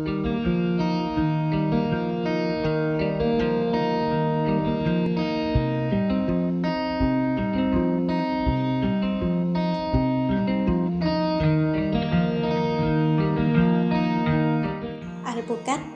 Alpukat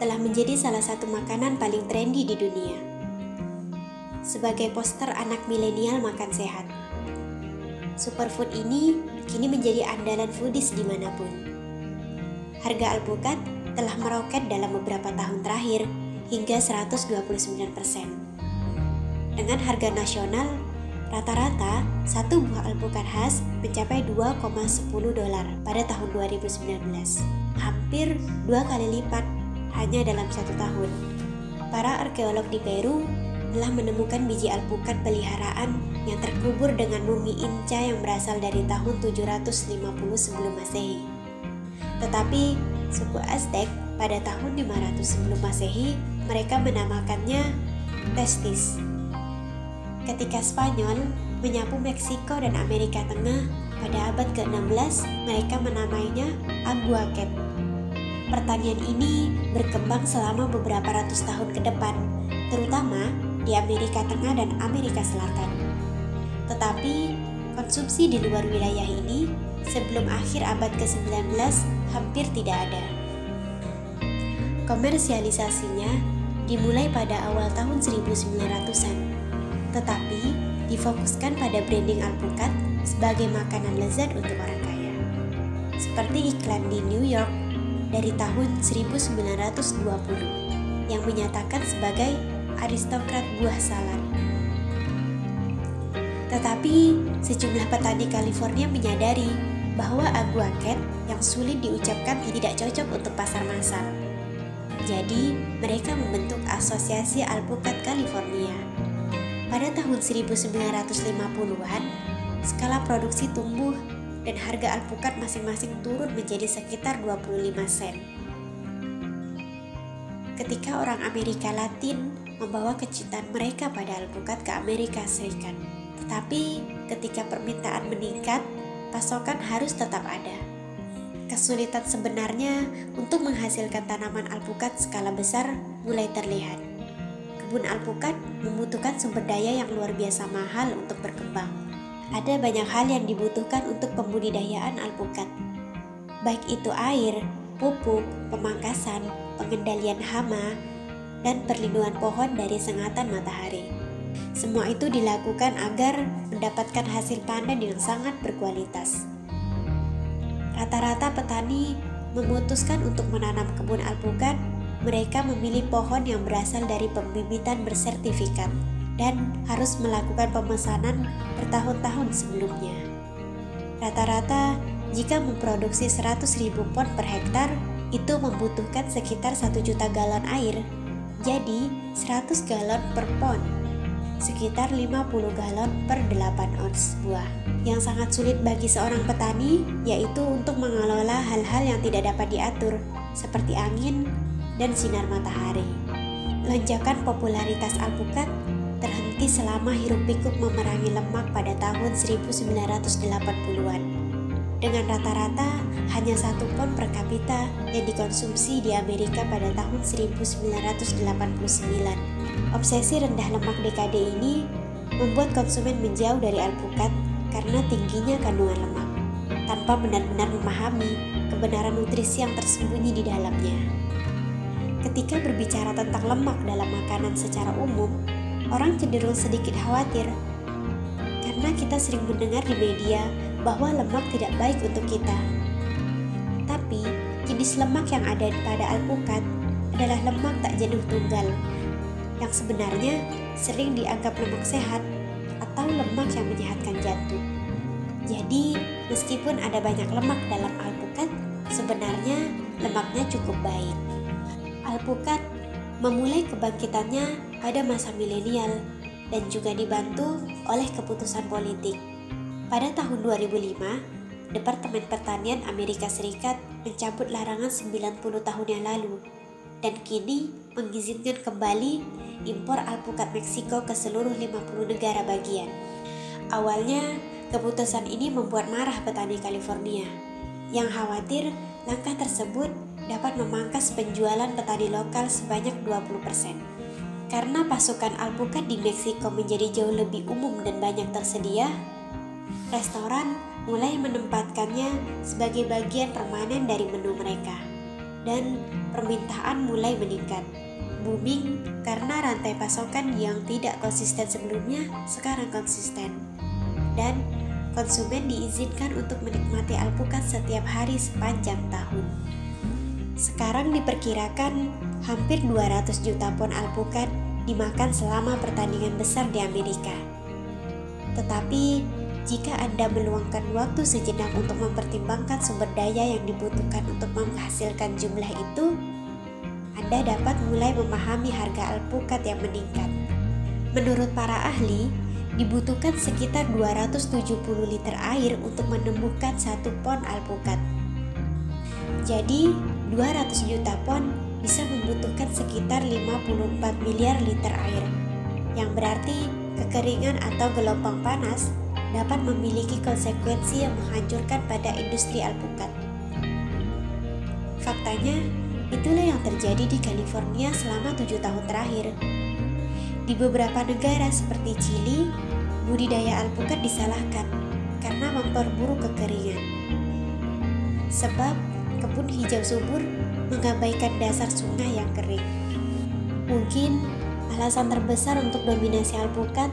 telah menjadi salah satu makanan paling trendy di dunia. Sebagai poster anak milenial makan sehat, superfood ini kini menjadi andalan foodies dimanapun. Harga alpukat telah meroket dalam beberapa tahun terakhir hingga 129%. Dengan harga nasional, rata-rata satu buah alpukat khas mencapai $2,10 pada tahun 2019. Hampir 2 kali lipat hanya dalam 1 tahun. Para arkeolog di Peru telah menemukan biji alpukat peliharaan yang terkubur dengan mumi Inca yang berasal dari tahun 750 sebelum Masehi. Tetapi suku Aztec pada tahun 500 sebelum Masehi, mereka menamakannya Testis. Ketika Spanyol menyapu Meksiko dan Amerika Tengah pada abad ke-16, mereka menamainya aguaquet. Pertanian ini berkembang selama beberapa ratus tahun ke depan, terutama di Amerika Tengah dan Amerika Selatan. Tetapi konsumsi di luar wilayah ini sebelum akhir abad ke-19 hampir tidak ada. Komersialisasinya dimulai pada awal tahun 1900-an, tetapi difokuskan pada branding alpukat sebagai makanan lezat untuk orang kaya. Seperti iklan di New York dari tahun 1920 yang menyatakan sebagai aristokrat buah salad. Tetapi sejumlah petani California menyadari bahwa aguaquet yang sulit diucapkan tidak cocok untuk pasar massal. Jadi mereka membentuk Asosiasi Alpukat California. Pada tahun 1950-an, skala produksi tumbuh dan harga alpukat masing-masing turun menjadi sekitar 25 sen. Ketika orang Amerika Latin membawa kecintaan mereka pada alpukat ke Amerika Serikat. Tetapi ketika permintaan meningkat, pasokan harus tetap ada. Kesulitan sebenarnya untuk menghasilkan tanaman alpukat skala besar mulai terlihat. Kebun alpukat membutuhkan sumber daya yang luar biasa mahal untuk berkembang. Ada banyak hal yang dibutuhkan untuk pembudidayaan alpukat, baik itu air, pupuk, pemangkasan, pengendalian hama, dan perlindungan pohon dari sengatan matahari. Semua itu dilakukan agar mendapatkan hasil panen yang sangat berkualitas. Rata-rata petani memutuskan untuk menanam kebun alpukat. Mereka memilih pohon yang berasal dari pembibitan bersertifikat dan harus melakukan pemesanan bertahun-tahun sebelumnya. Rata-rata, jika memproduksi 100.000 pon per hektar, itu membutuhkan sekitar 1 juta galon air. Jadi 100 galon per pon, sekitar 50 galon per 8 ons buah. Yang sangat sulit bagi seorang petani yaitu untuk mengelola hal-hal yang tidak dapat diatur, seperti angin dan sinar matahari. Lonjakan popularitas alpukat terhenti selama hiruk-pikuk memerangi lemak pada tahun 1980-an. Dengan rata-rata hanya 1 pon per kapita yang dikonsumsi di Amerika pada tahun 1989. Obsesi rendah lemak dekade ini membuat konsumen menjauh dari alpukat karena tingginya kandungan lemak, tanpa benar-benar memahami kebenaran nutrisi yang tersembunyi di dalamnya. Ketika berbicara tentang lemak dalam makanan secara umum, orang cenderung sedikit khawatir karena kita sering mendengar di media bahwa lemak tidak baik untuk kita. Tapi, jenis lemak yang ada pada alpukat adalah lemak tak jenuh tunggal, yang sebenarnya sering dianggap lemak sehat atau lemak yang menyehatkan jantung. Jadi, meskipun ada banyak lemak dalam alpukat, sebenarnya lemaknya cukup baik. Alpukat memulai kebangkitannya pada masa milenial dan juga dibantu oleh keputusan politik. Pada tahun 2005, Departemen Pertanian Amerika Serikat mencabut larangan 90 tahun yang lalu dan kini mengizinkan kembali impor alpukat Meksiko ke seluruh 50 negara bagian. Awalnya, keputusan ini membuat marah petani California yang khawatir langkah tersebut dapat memangkas penjualan petani lokal sebanyak 20%. Karena pasokan alpukat di Meksiko menjadi jauh lebih umum dan banyak tersedia, restoran mulai menempatkannya sebagai bagian permanen dari menu mereka. Dan permintaan mulai meningkat, booming karena rantai pasokan yang tidak konsisten sebelumnya sekarang konsisten. Dan konsumen diizinkan untuk menikmati alpukat setiap hari sepanjang tahun. Sekarang diperkirakan hampir 200 juta pon alpukat dimakan selama pertandingan besar di Amerika. Tetapi jika Anda meluangkan waktu sejenak untuk mempertimbangkan sumber daya yang dibutuhkan untuk menghasilkan jumlah itu, Anda dapat mulai memahami harga alpukat yang meningkat. Menurut para ahli, dibutuhkan sekitar 270 liter air untuk menumbuhkan 1 pon alpukat. Jadi, 200 juta pon bisa membutuhkan sekitar 54 miliar liter air, yang berarti kekeringan atau gelombang panas dapat memiliki konsekuensi yang menghancurkan pada industri alpukat. Faktanya, itulah yang terjadi di California selama 7 tahun terakhir. Di beberapa negara seperti Chili, budidaya alpukat disalahkan karena memperburuk kekeringan. Sebab kebun hijau subur mengabaikan dasar sungai yang kering. Mungkin alasan terbesar untuk dominasi alpukat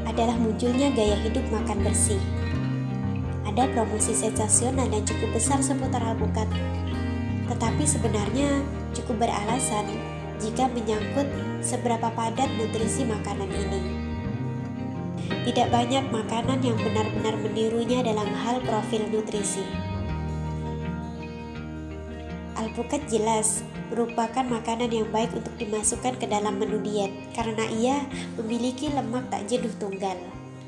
adalah munculnya gaya hidup makan bersih. Ada promosi sensasional dan cukup besar seputar alpukat, tetapi sebenarnya cukup beralasan jika menyangkut seberapa padat nutrisi makanan ini. Tidak banyak makanan yang benar-benar menirunya dalam hal profil nutrisi. Alpukat jelas merupakan makanan yang baik untuk dimasukkan ke dalam menu diet karena ia memiliki lemak tak jenuh tunggal.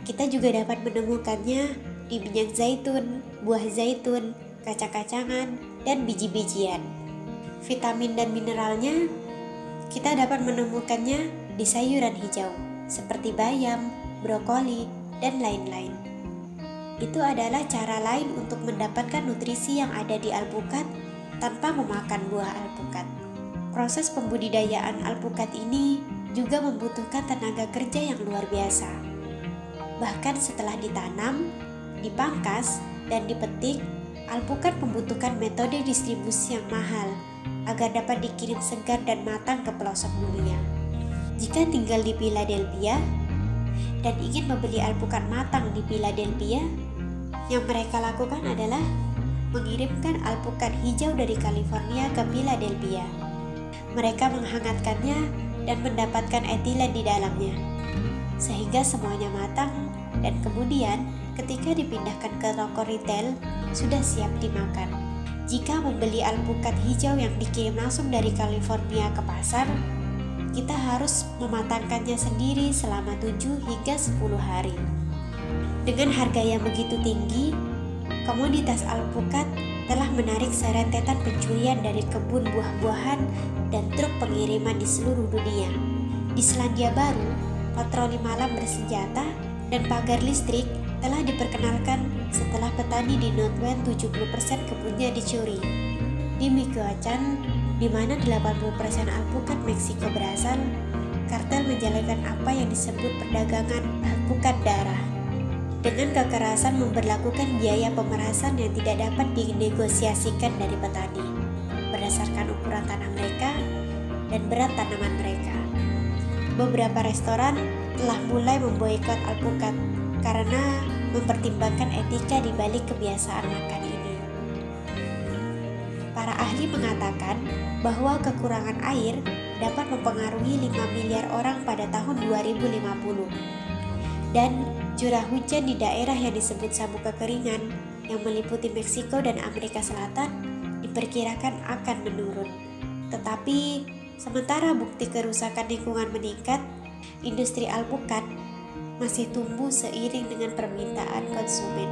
Kita juga dapat menemukannya di minyak zaitun, buah zaitun, kacang-kacangan, dan biji-bijian. Vitamin dan mineralnya kita dapat menemukannya di sayuran hijau seperti bayam, brokoli, dan lain-lain. Itu adalah cara lain untuk mendapatkan nutrisi yang ada di alpukat tanpa memakan buah alpukat. Proses pembudidayaan alpukat ini juga membutuhkan tenaga kerja yang luar biasa. Bahkan setelah ditanam, dipangkas, dan dipetik, alpukat membutuhkan metode distribusi yang mahal agar dapat dikirim segar dan matang ke pelosok dunia. Jika tinggal di Philadelphia dan ingin membeli alpukat matang di Philadelphia, yang mereka lakukan adalah mengirimkan alpukat hijau dari California ke Philadelphia. Mereka menghangatkannya dan mendapatkan etilen di dalamnya, sehingga semuanya matang dan kemudian ketika dipindahkan ke toko retail sudah siap dimakan. Jika membeli alpukat hijau yang dikirim langsung dari California ke pasar, kita harus mematangkannya sendiri selama 7 hingga 10 hari. Dengan harga yang begitu tinggi, komoditas alpukat telah menarik serentetan pencurian dari kebun buah-buahan dan truk pengiriman di seluruh dunia. Di Selandia Baru, patroli malam bersenjata dan pagar listrik telah diperkenalkan setelah petani di Northwest 70% kebunnya dicuri. Di Michoacán, di mana 80% alpukat Meksiko berasal, kartel menjalankan apa yang disebut perdagangan alpukat darah. Dengan kekerasan memberlakukan biaya pemerasan yang tidak dapat dinegosiasikan dari petani berdasarkan ukuran tanah mereka dan berat tanaman mereka. Beberapa restoran telah mulai memboikot alpukat karena mempertimbangkan etika di balik kebiasaan makan ini. Para ahli mengatakan bahwa kekurangan air dapat mempengaruhi 5 miliar orang pada tahun 2050. Dan curah hujan di daerah yang disebut sabuk kekeringan yang meliputi Meksiko dan Amerika Selatan diperkirakan akan menurun. Tetapi sementara bukti kerusakan lingkungan meningkat, industri alpukat masih tumbuh seiring dengan permintaan konsumen.